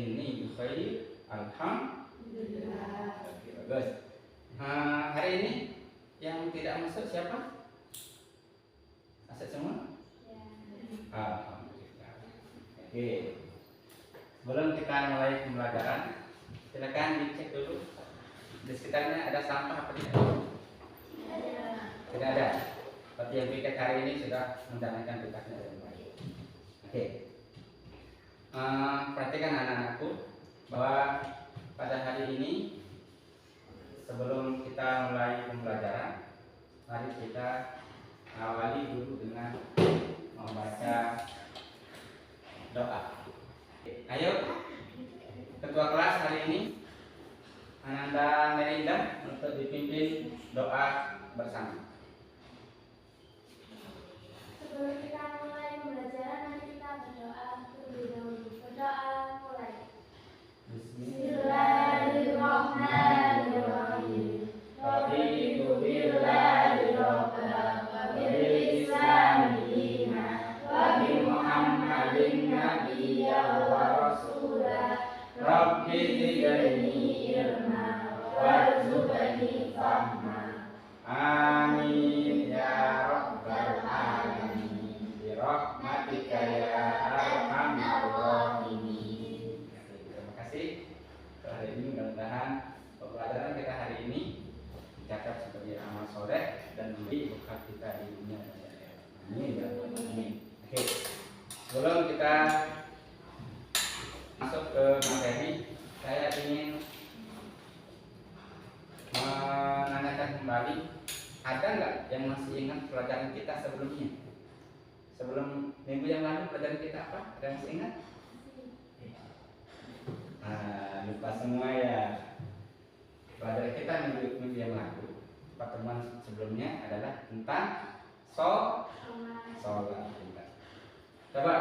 Inni bikhair. Alhamdulillah. Oke, bagus. Hari ini yang tidak masuk siapa? Masuk semua? Ya. Alhamdulillah. Oke. Sebelum kita mulai pembelajaran, silakan dicek dulu di sekitarnya ada sampah apa tidak? Tidak ada. Berarti yang piket hari ini sudah menjalankan tugasnya dengan baik. Oke. Perhatikan anak-anakku bahwa pada hari ini sebelum kita mulai pembelajaran, mari kita awali dulu dengan membaca doa. Ayo, ketua kelas hari ini Ananda Melinda untuk dipimpin doa bersama. Sebelum kita mulai pembelajaran, mari kita berdoa terlebih dahulu. Berdoa mulai. Bismillahirrahmanirrahim. Raditu billahi rabban wa bil islami dinan wa bi Muhammadin nabiyyan wa rasulah. Rabbi zidni ilma warzuqni fahma. Amin ya rabbal alamin. Birahmatika ya arhamar rahimin. Terima kasih. Hari ini mudah-mudahan pembelajaran kita hari ini dicatat sebagai amal soleh dan memberi bekal kita di dunia dan di akhirat. Amin ya rabbal alamin. Oke. Sebelum kita masuk ke materi, saya ingin menanyakan kembali, ada nggak yang masih ingat pelajaran kita sebelumnya? Sebelum minggu yang lalu pelajaran kita apa? Ada yang masih ingat? Lupa semua ya. Pelajaran kita minggu yang lalu, pertemuan sebelumnya adalah tentang sholat. Coba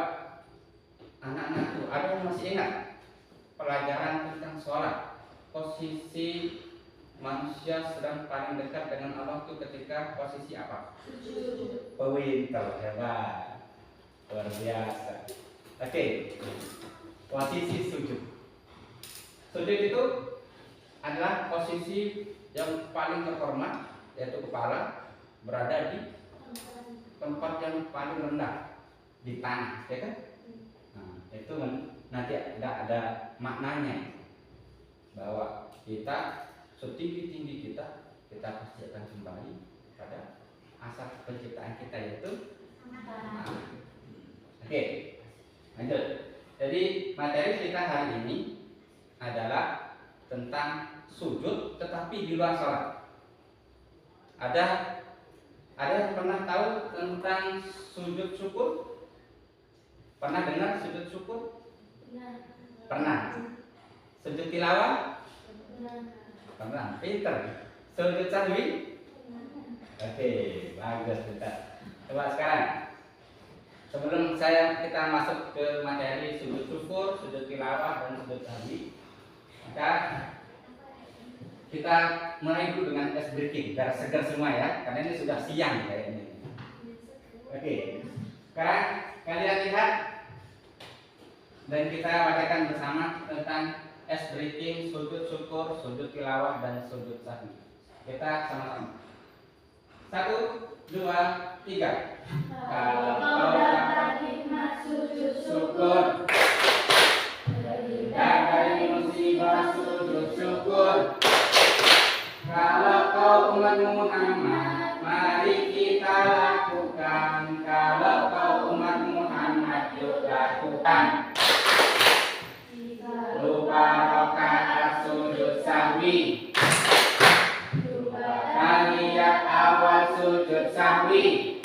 anak-anakku, ada yang masih ingat pelajaran tentang sholat? Posisi manusia sedang paling dekat dengan Allah itu ketika posisi apa? Sujud. Pintar, hebat, luar biasa. Oke, posisi sujud. Sujud itu adalah posisi yang paling terhormat, yaitu kepala berada di tempat yang paling rendah di tanah, ya kan? Nah, itu nanti ada maknanya bahwa kita setinggi-tinggi kita pasti akan kembali pada asal penciptaan kita, yaitu Oke, lanjut. Jadi materi kita hari ini adalah tentang sujud tetapi di luar sholat. Ada yang pernah tahu tentang sujud syukur? Pernah dengar sujud syukur? Pernah. Sujud tilawah? Pernah. Pinter. Sujud sahwi? Oke, bagus pintar. Coba sekarang, sebelum kita masuk ke materi sujud syukur, sujud tilawah dan sujud sahwi, maka kita mulai dulu dengan ice breaking biar segar semua ya, karena ini sudah siang kayaknya. Oke, sekarang kalian lihat dan kita bacakan bersama tentang ice breaking, sujud syukur, sujud tilawah dan sujud sahwi. Kita sama-sama. 1, 2, 3. Kalau kau dapat hikmat sujud syukur, terhindar dari musibah sujud syukur. Kalau kau umat Muhammad, mari kita lakukan. Kalau kau umat Muhammad, yuk lakukan. Lupa rakaat sujud sahwi. Tahiyat awal sujud sahwi.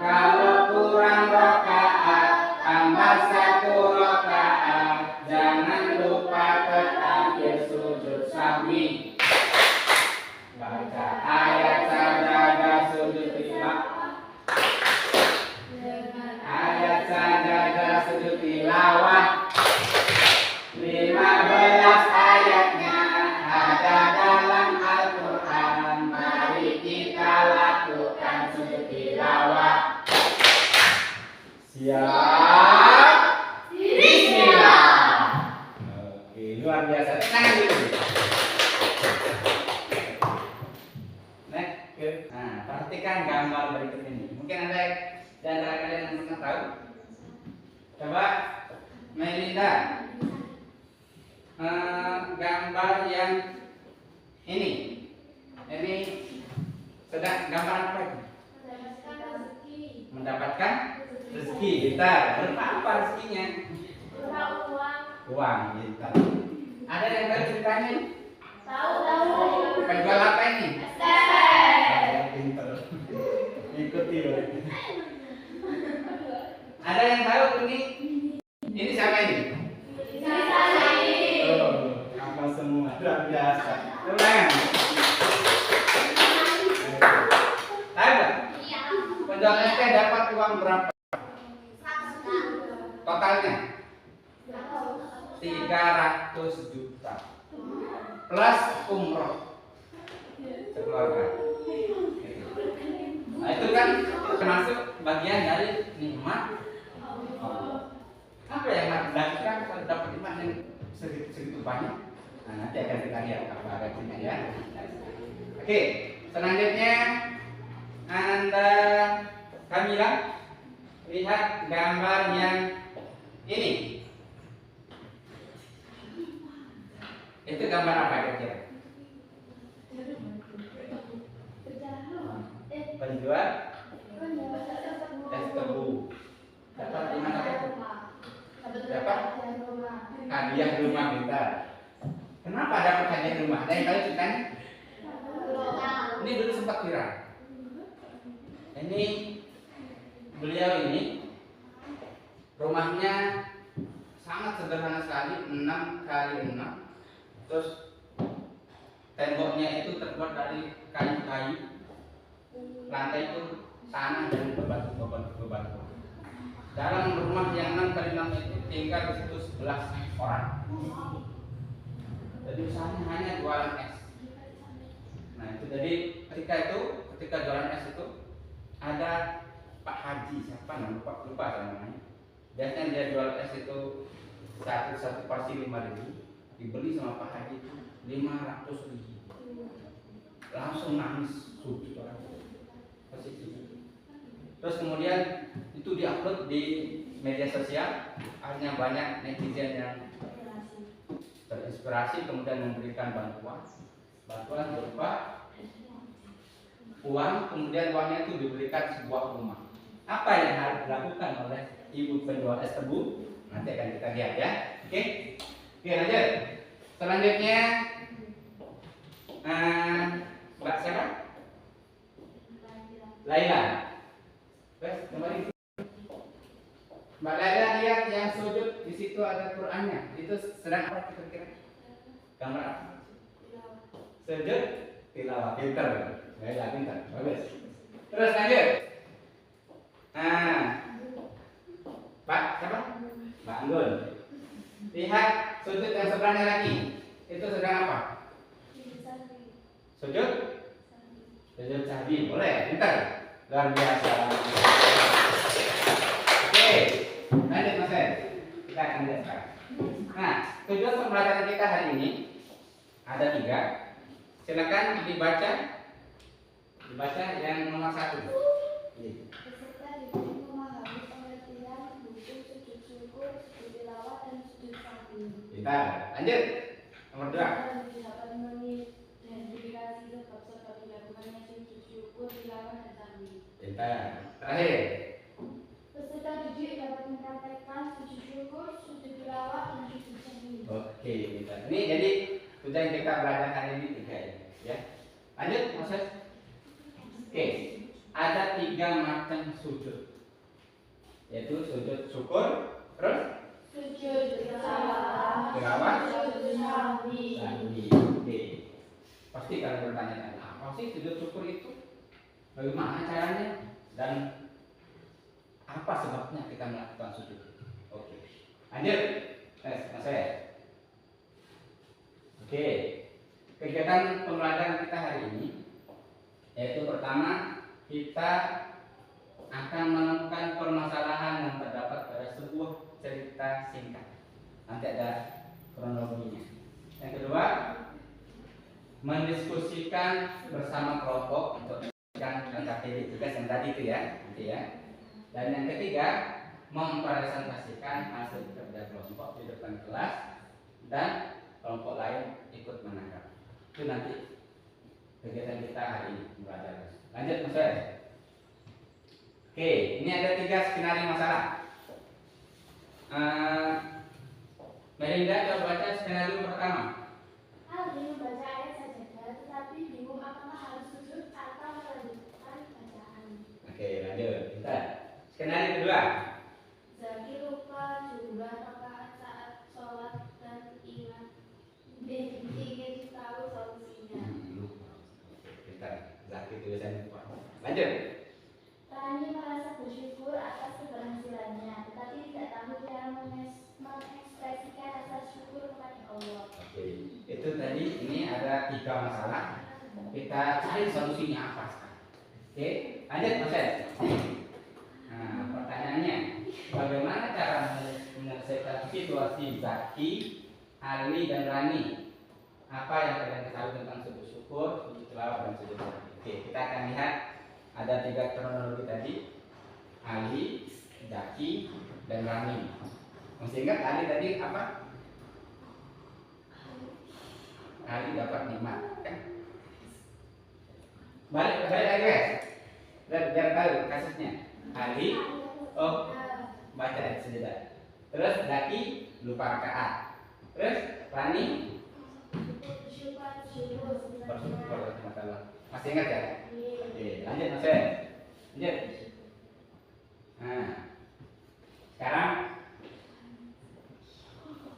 Kalau kurang rakaat, tambah 1 rakaat. Jangan lupa ke akhir sujud sahwi. Baca ayat sajadah sujud tilawah. Ayat sajadah sujud tilawah. 15 ayatnya ada dalam Al-Quran. Mari kita lakukan sujud tilawah. Siap? Bismillah. perhatikan gambar berikut ini. Mungkin ada di antara kalian yang pernah tahu. Coba Melinda, gambar yang ini sedang gambar apa itu? Mendapatkan rezeki. Kita berupa apa rezekinya? Uang. Kita. Ada yang tahu ceritanya? Tahu. Penjual apa ini? Esther. Pinter. Ikuti loh. Ada yang tahu ini? Ini siapa ini? Oh, apa semua? Luar biasa. Ulang. Tahu nggak? Penjual ST dapat uang berapa? Totalnya 300 juta plus umroh sekeluarga. Nah itu kan termasuk bagian dari nikmat Allah. Apa yang harus dilakukan kalau dapat nikmat yang segitu banyak? Nah nanti akan kita lihat apa artinya ya. Oke, selanjutnya Anda Kamila lihat gambar yang ini. Itu gambar apa kira-kira? Penjual es tebu. Dapat di mana itu? Dapat hadiah rumah kita. Kenapa dapat hadiah rumah? Ada yang tahu ceritanya? Ini dulu sempat viral. Ini beliau ini rumahnya sangat sederhana sekali, 6 kali 6. Terus temboknya itu terbuat dari kayu-kayu, lantai itu tanah dan bebatu. Dalam rumah yang 6 kali 6 itu tinggal di situ 11 orang. Jadi usahanya hanya jualan es. Nah itu jadi ketika jualan es itu ada Pak Haji, siapa namanya? Lupa namanya. Biasanya dia jual es itu satu porsi 5.000, dibeli sama Pak Haji itu 500.000. Langsung nangis sujud orang. Terus kemudian itu diupload di media sosial, akhirnya banyak netizen yang terinspirasi kemudian memberikan bantuan berupa uang, kemudian uangnya itu diberikan sebuah rumah. Apa yang harus dilakukan oleh ibu penjual es tebu? Nanti akan kita lihat ya. Oke, lanjut. Selanjutnya Mbak siapa? Laila. Kembali. Mbak Laila lihat yang sujud di situ ada Qur'annya. Itu sedang apa kira-kira? Gambar apa? Sujud tilawah. Pinter. Laila pinter. Bagus. Terus lanjut. Pak siapa? Mbak Anggun. Lihat sujud yang sebelahnya lagi. Itu sedang apa? Sujud sahwi. Boleh, pintar. Luar biasa. Oke, lanjut Mas Ed. Kita akan lihat sekarang. Nah, tujuan pembelajaran kita hari ini ada 3. Silakan dibaca yang nomor 1. Peserta dididik memahami pengertian buku sujud syukur, sujud tilawah, dan sujud sahwi. Kita lanjut nomor 2. Dapat mengidentifikasi sebab-sebab dilakukannya sujud syukur, tilawah, dan sahwi. Kita terakhir. Peserta didik dapat mempraktekkan sujud syukur, sujud tilawah, dan sujud sahwi. Oke, kita. Ini jadi tujuan yang kita belajar hari ini 3 ini, ya. Lanjut, proses. Oke, ada 3 macam sujud, yaitu sujud syukur, terus Sujud tilawah, sujud sahwi. Oke. Pasti kalian bertanya-tanya, apa sih sujud syukur itu? Bagaimana caranya? Dan apa sebabnya kita melakukan sujud? Oke. Lanjut. Mas saya. Oke. Kegiatan pembelajaran kita hari ini yaitu pertama kita akan menemukan permasalahan yang terdapat pada sebuah cerita singkat. Nanti ada kronologinya. Yang kedua, mendiskusikan bersama kelompok untuk menunjukkan lengkapi tugas yang tadi itu ya, nanti ya. Dan yang ketiga, mempresentasikan hasil kerja kelompok di depan kelas dan kelompok lain ikut menangkap. Itu nanti kegiatan kita hari ini belajar. Lanjut Mas Fer. Oke, ini ada 3 skenario masalah. Melinda coba baca skenario pertama. Ali membaca ayat sajadah, tetapi bingung apakah harus sujud atau melanjutkan bacaan. Oke, lanjut. Kita. Skenario kedua. Zaki lupa jumlah rakaat saat sholat dan ingin tahu solusinya. Kita. Zaki tulisan lupa. Lanjut. Rani merasa bersyukur atas keberhasilannya, tetapi tidak tahu cara mengekspresikan rasa syukur kepada Allah. Oke, itu tadi ini ada 3 masalah. Kita cari solusinya apa sekarang. Oke, lanjut Mas Ed. Nah, pertanyaannya, bagaimana cara menyelesaikan situasi Zaki, Ali, dan Rani? Apa yang kalian ketahui tentang sujud syukur, sujud tilawah, dan sujud syukur? Oke, kita akan lihat ada 3 kronologi tadi. Ali, Zaki, dan Rani. Masih ingat Ali tadi apa? Ali dapat 5 kan? Balik lagi guys. Biar tahu kasusnya. Ali baca ayat sajadah. Terus Zaki lupa rakaat. Terus Rani bersyukur kepada Allah. Masih ingat ya? Oke, lanjut Mas Ben. Lanjut. Nah, sekarang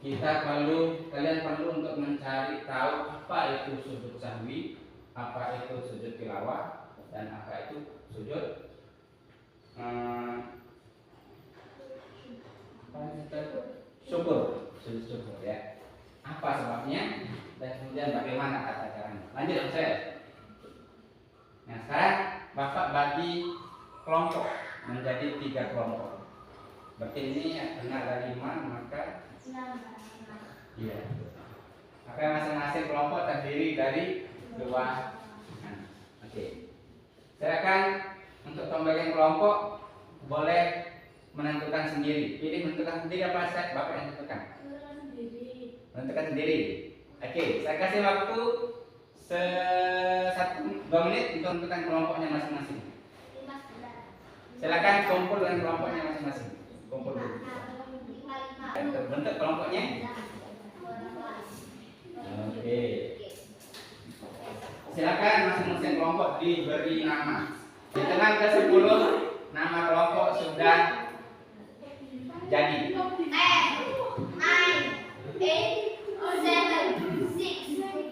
kalian perlu untuk mencari tahu apa itu sujud sahwi, apa itu sujud tilawah, dan apa itu sujud sujud syukur ya. Apa sebabnya dan kemudian bagaimana tata caranya. Lanjut saya. Nah sekarang Bapak bagi kelompok menjadi 3 kelompok. Berarti ini benar ada 5 maka iya. Maka masing-masing kelompok terdiri dari 2. Nah, oke. Silakan untuk pembagian kelompok boleh menentukan sendiri. Pilih menentukan sendiri apa saya Bapak yang tentukan? Menentukan sendiri. Oke, saya kasih waktu 2 menit untuk menentukan kelompoknya masing-masing. Silakan kumpul dengan kelompoknya masing-masing. Kumpul dulu. Terbentuk kelompoknya. Oke. Silakan masing-masing kelompok diberi nama. Di tengah ke-10 nama kelompok sudah jadi. 10, 9, 8, 7, 6,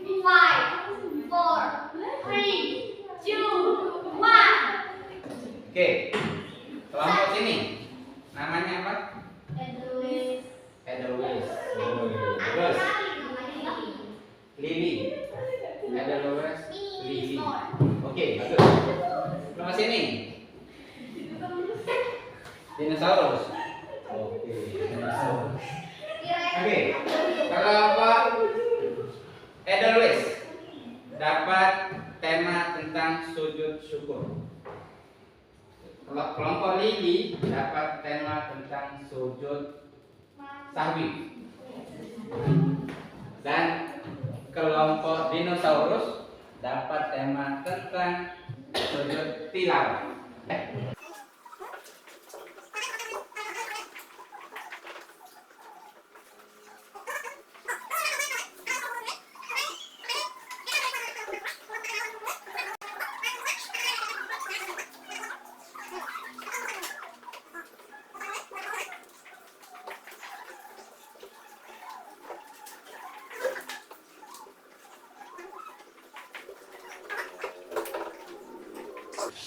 5, 4, 3, 2, 1. Oke. Kelompok ini namanya apa? Edelweiss. Terus Lily. Edelweiss Lily. Oke, bagus. Kelompok sini dinosaurus. Oke, dinosaurus. Oke. Kelompok Edelweiss dapat tema tentang sujud syukur. Kelompok Lily dapat tema tentang sujud sahwi. Dan kelompok dinosaurus dapat tema tentang sujud tilawah.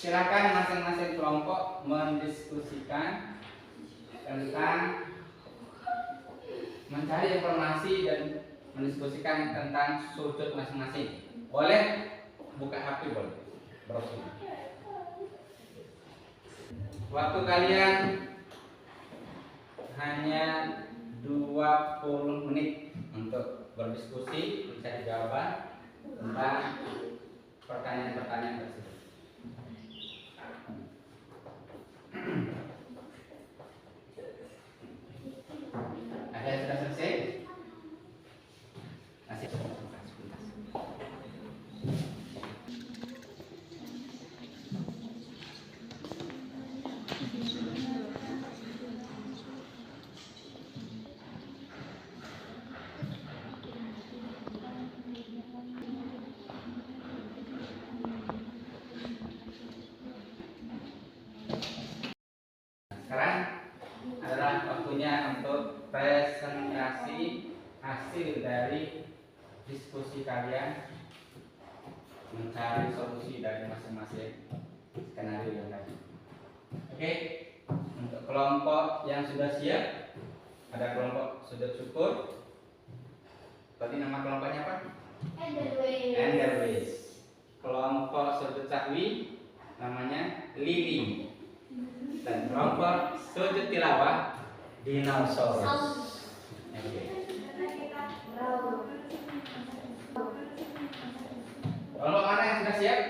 Silakan masing-masing kelompok mendiskusikan tentang mencari informasi dan mendiskusikan tentang sujud masing-masing. Boleh buka HP boleh. Browsing. Waktu kalian hanya 20 menit untuk berdiskusi mencari jawaban tentang pertanyaan-pertanyaan tersebut. mencari solusi dari masing-masing skenario yang tadi. Oke, untuk kelompok yang sudah siap, ada kelompok sujud syukur. Tadi nama kelompoknya apa? Enderways. Kelompok sujud sahwi namanya Lili. Dan kelompok sujud tilawah Dinosaurus. Oke. Kelompok mana yang sudah siap?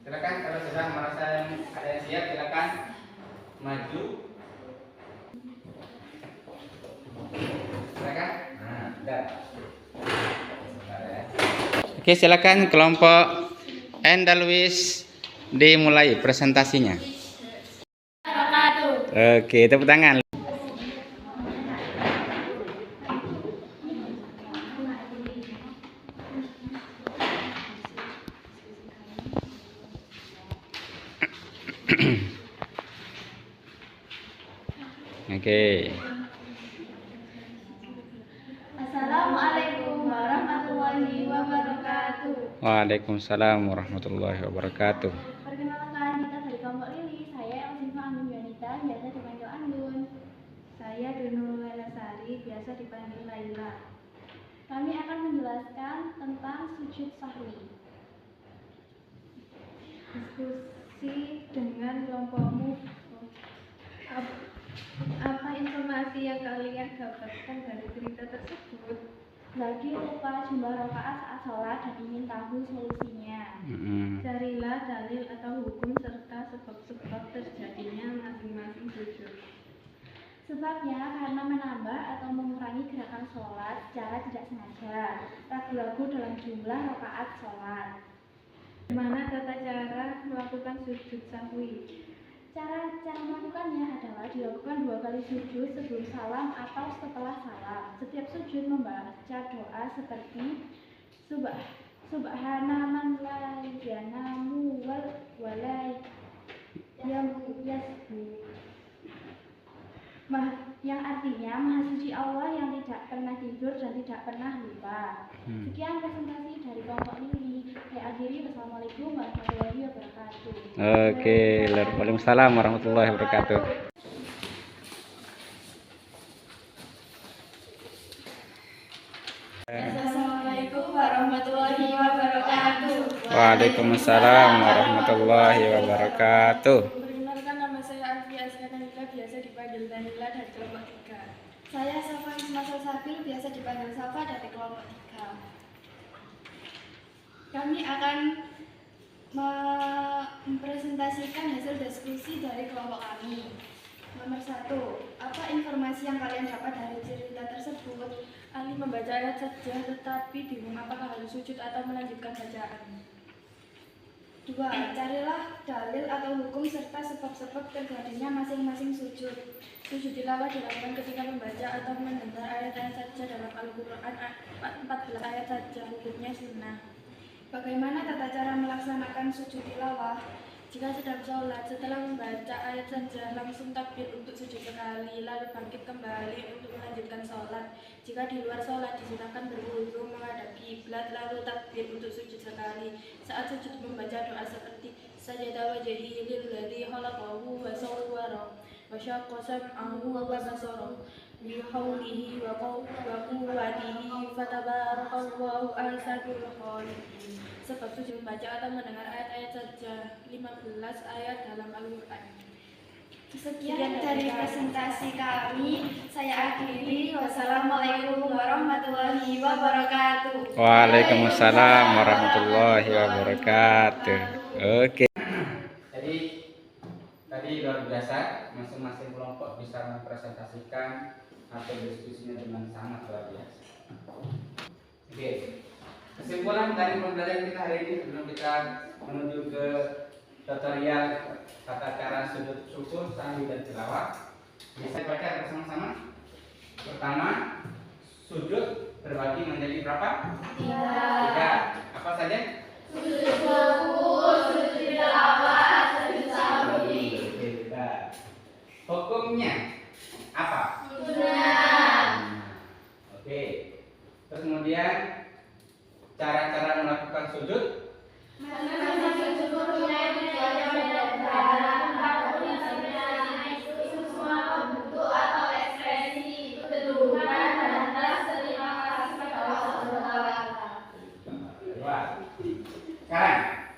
Silakan kalau sudah merasa ada yang siap, silakan maju. Silakan. Nah, sudah. Oke, silakan kelompok Enderways dimulai presentasinya. Oke, tepuk tangan. Oke. Assalamualaikum warahmatullahi wabarakatuh. Waalaikumsalam warahmatullahi wabarakatuh. Perkenalkan, kita dari kelompok Lili. Saya Elsifa Anggun Yanita, biasa dipanggil Anggun. Saya Dunul Lelasari, biasa dipanggil Laila. Kami akan menjelaskan tentang sujud sahwi. Diskusi dengan kelompokmu. Apa informasi yang kalian dapatkan dari cerita tersebut? Lagi lupa jumlah rakaat saat sholat dan ingin tahu solusinya. Carilah dalil atau hukum serta sebab-sebab terjadinya masing-masing sujud. Sebabnya karena menambah atau mengurangi gerakan sholat secara tidak sengaja. Ragu-ragu dalam jumlah rakaat sholat. Bagaimana tata cara melakukan sujud sahwi? Cara melakukannya adalah dilakukan 2 kali sujud sebelum salam atau setelah salam. Setiap sujud membaca doa seperti Subhana man la yanamu wala yasbu, yang artinya Maha Suci Allah yang tidak pernah tidur dan tidak pernah lupa. Sekian presentasi dari kelompok Lili. Saya akhiri. Wassalamualaikum warahmatullahi wabarakatuh. Oke, waalaikumsalam warahmatullahi wabarakatuh. Assalamualaikum warahmatullahi wabarakatuh. Waalaikumsalam warahmatullahi wabarakatuh. Perkenalkan, nama saya Alfi Askanalila, biasa dipanggil Danila dari kelompok 3. Saya Safa Ismail Sabil, biasa dipanggil Safa dari kelompok 3. Kami akan mempresentasikan hasil diskusi dari kelompok kami. Nomor 1, apa informasi yang kalian dapat dari cerita tersebut? Ali membaca ayat saja tetapi bingung apakah harus sujud atau melanjutkan bacaan. 2, carilah dalil atau hukum serta sebab-sebab terjadinya masing-masing sujud. Sujud tilawah dilakukan ketika membaca atau mendengar ayat-ayat saja dalam Al-Quran, 14 ayat saja, hukumnya sunnah. Bagaimana tata cara melaksanakan sujud tilawah? Jika sedang sholat, setelah membaca ayat saja, langsung takbir untuk sujud sekali, lalu bangkit kembali untuk melanjutkan sholat. Jika di luar sholat, disunahkan berwudu menghadap kiblat, lalu takbir untuk sujud sekali. Saat sujud membaca doa seperti sajada wajhihi lilladzi khalaqahu wa sawwara wa syaqqa sam'ahu wa basarahu bi haulihi wa quwwatihi fatabarakallahu ahsanul khaliqin. Sebab sujud membaca atau mendengar ayat-ayat saja, 15 ayat dalam Al-Quran. Sekian dari presentasi kami, saya akhiri. Wassalamualaikum warahmatullahi wabarakatuh. Waalaikumsalam warahmatullahi wabarakatuh. Oke. Jadi tadi luar biasa, masing-masing kelompok bisa mempresentasikan hasil diskusinya dengan sangat luar biasa. Oke. Kesimpulan dari pembelajaran kita hari ini sebelum kita menuju ke tutorial tata cara sujud syukur, sahwi dan tilawah, bisa baca bersama-sama. Pertama, sujud terbagi menjadi berapa? 3. Apa saja? Sujud syukur, sujud tilawah, sujud sahwi. Hukumnya apa? Sunnah. Oke. Terus kemudian cara-cara melakukan sujud. Sekarang,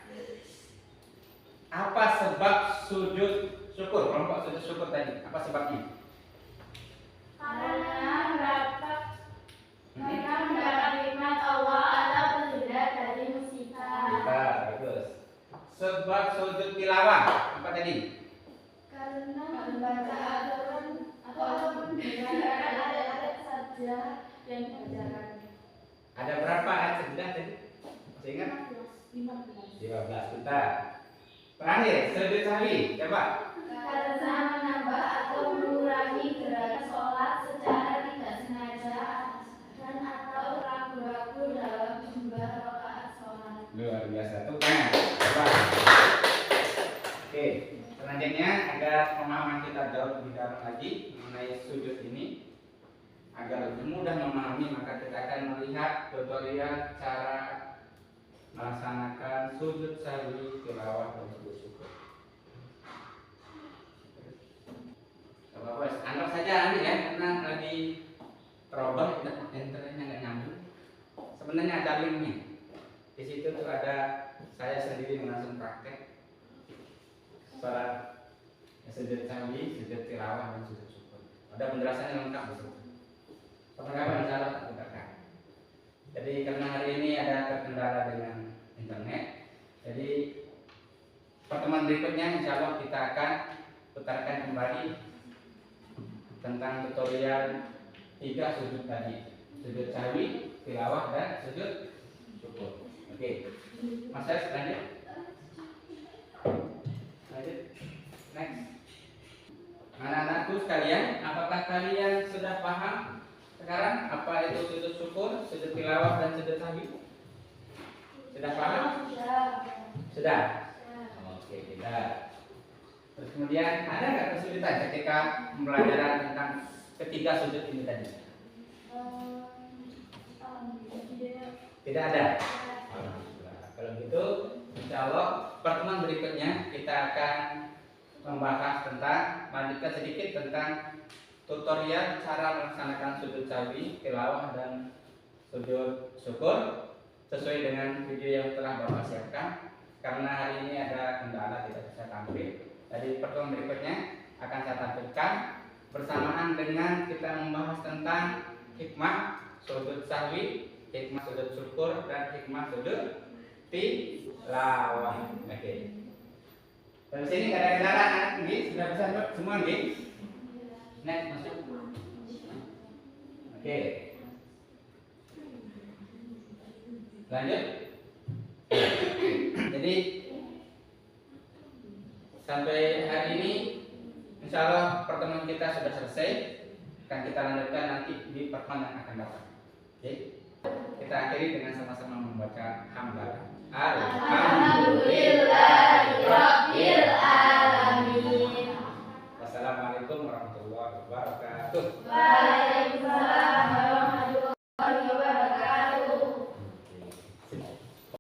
apa sebab sujud syukur? Kelompok sujud syukur tadi, apa sebabnya? Karena mendapat nikmat Allah atau terhindar dari musibah. Bagus. Sebab sujud tilawah, apa tadi? Karena membaca Al-Quran ataupun mendengarkan ayat-ayat saja yang dibacakan. Ada berapa ayat sajadah tadi? Masih ingat? 15. 15 kita. Terakhir, sujud sahwi, coba. Karena menambah atau mengurangi gerakan sholat secara tidak sengaja dan atau ragu-ragu dalam jumlah rakaat sholat. Luar biasa. Tepuk tangan. Coba. Oke, selanjutnya agar pemahaman kita jauh lebih dalam lagi mengenai sujud ini, agar lebih mudah memahami, maka kita akan melihat tutorial cara melaksanakan sujud sahwi, tilawah, dan sujud syukur. Bapak, anggap saja ini ya, karena lagi trouble internetnya nggak nyambung. Sebenarnya ada linknya. Di situ tuh ada saya sendiri langsung praktek sholat sujud sahwi, sujud tilawah, dan sujud syukur. Ada penjelasannya lengkap di situ. Kapan-kapan insyaallah tak bukakan. Jadi karena hari ini ada terkendala dengan internet, jadi pertemuan berikutnya insyaallah kita akan putarkan kembali tentang tutorial 3 sujud tadi, sujud sahwi, tilawah, dan sujud syukur. Oke, Mas Yas, lanjut. Next. Anak-anakku sekalian, apakah kalian sudah paham sekarang apa itu sujud syukur, sujud tilawah, dan sujud sahwi? Sudah paham? Sudah. Oke, kita. Terus kemudian ada nggak kesulitan ketika pembelajaran tentang ketiga sujud ini tadi? Tidak ada. Kalau gitu, insya Allah pertemuan berikutnya kita akan membahas tentang, lanjutkan sedikit tentang tutorial cara melaksanakan sujud sahwi, tilawah, dan sujud syukur sesuai dengan video yang telah Bapak siapkan. Karena hari ini ada kendala tidak bisa tampil, jadi pertemuan berikutnya akan saya tampilkan bersamaan dengan kita membahas tentang hikmah sujud sahwi, hikmah sujud syukur, dan hikmah sujud tilawah. Oke. Dari sini nggak ada kendala, nih sudah bisa semua nih. Next masuk. Oke. Lanjut. Jadi sampai hari ini insya Allah pertemuan kita sudah selesai. Akan kita lanjutkan nanti di pertemuan yang akan datang. Oke. Kita akhiri dengan sama-sama membaca hamdalah.